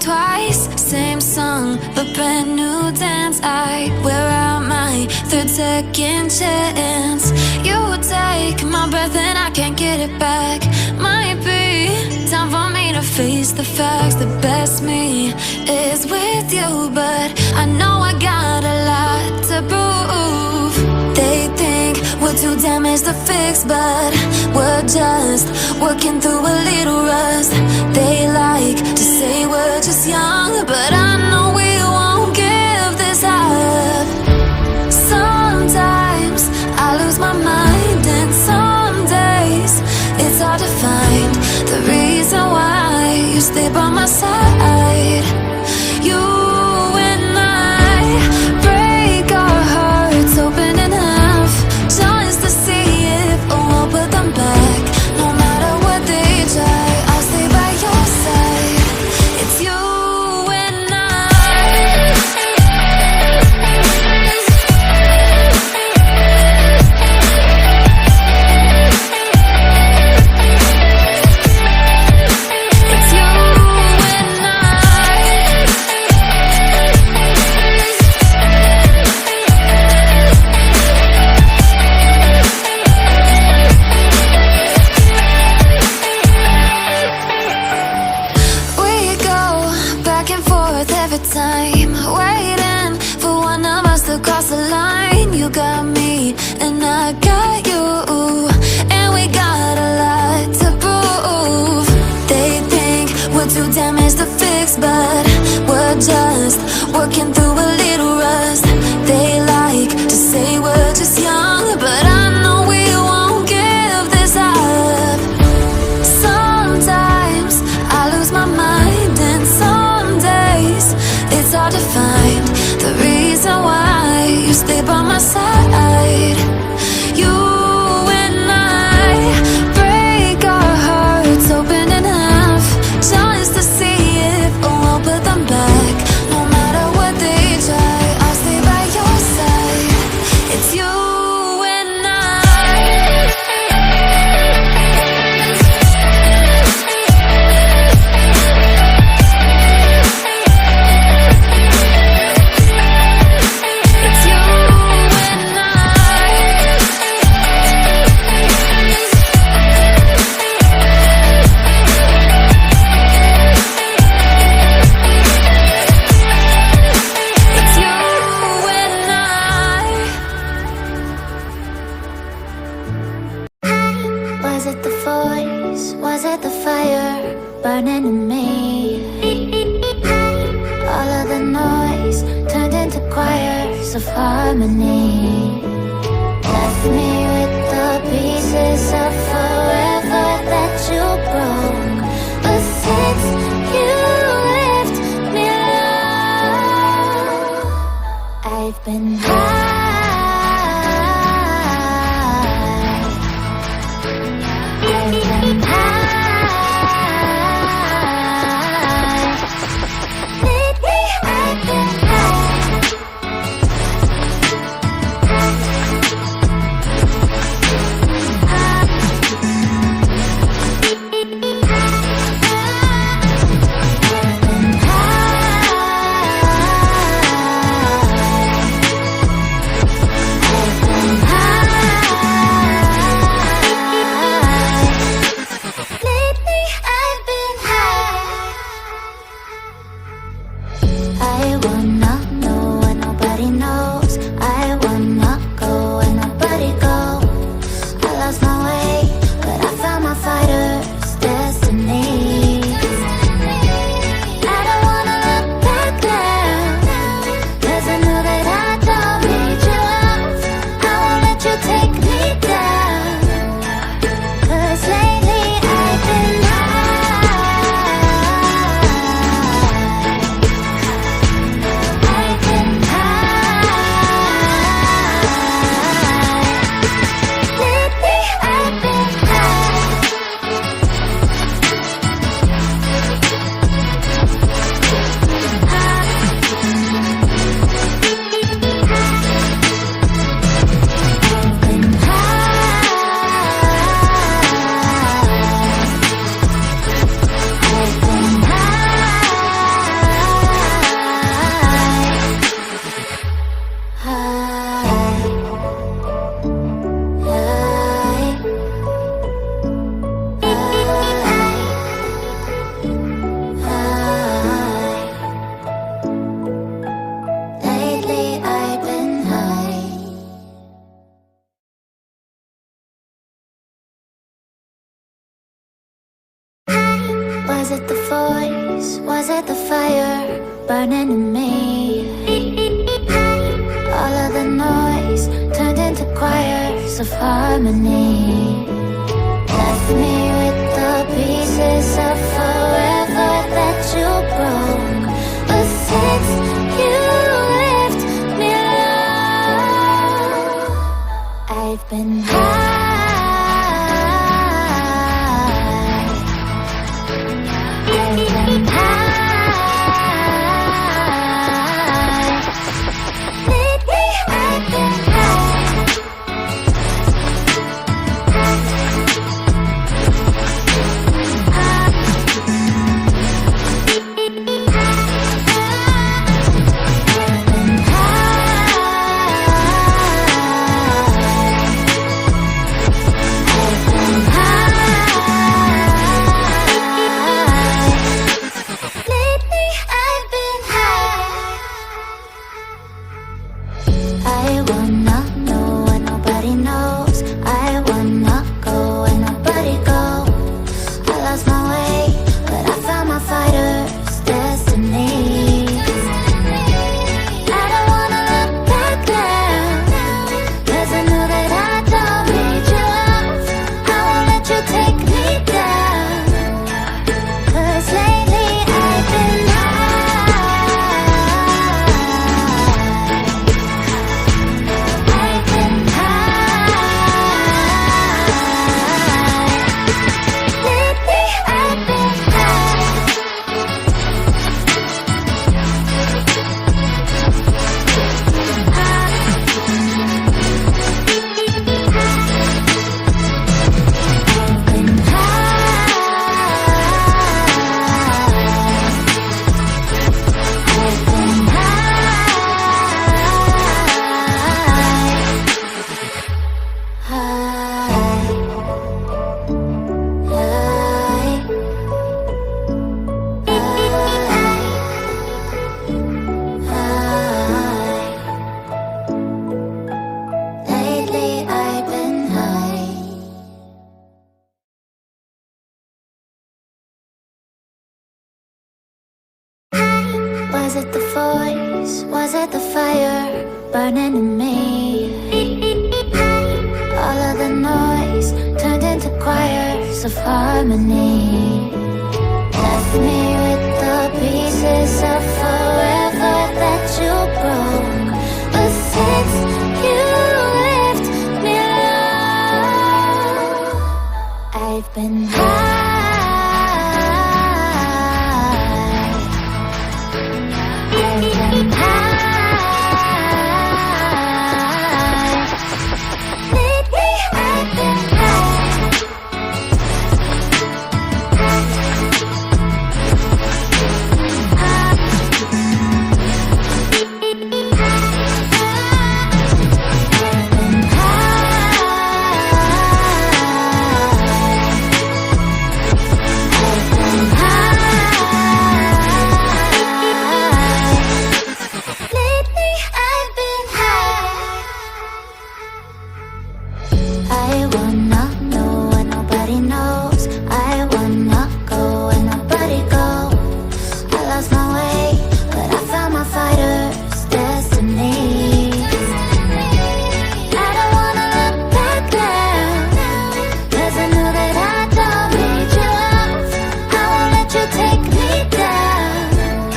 twice, same song, but brand new dance. I wear out my third second chance. You take my breath and I can't get it back. Might be time for me to face the facts. The best me is with you, but I know I got a lot to prove. They think we're too damaged to fix, but we're just working through a little rust. They like to say we're just young, but I know we won't give this up. Sometimes I lose my mind, and some days it's hard to find the reason why you stay by my side. You and I break our hearts open in half, just to see if we'll put them back. No matter what they try, I'll stay by your side. It's you and time, waiting for one of us to cross the line. You got me and I got you, and we got a lot to prove. They think we're too damaged to fix, but we're just working through a little rust. They like to say we're just young, but I know we won't give this up. Sometimes I lose my mind, and some days it's hard to find the reason why you stay by my side. You and I break our hearts open in half, just to see if we'll put them back. No matter what they try, I'll stay by your side. It's you and Was it the voice? Was it the fire burning in me? All of the noise turned into choirs of harmony. Left me with the pieces of forever that you broke. But since you left me alone, I've been high. it the voice? Was it the fire burning in me? All of the noise turned into choirs of harmony. Left me with the pieces of forever that you broke. But since you left me alone, I've been high. I've been high. Lately I've been Was it the voice? Was it the fire burning in me? All of the noise turned into choirs of harmony. Left me with the pieces of forever that you broke. But since you left me alone, I've been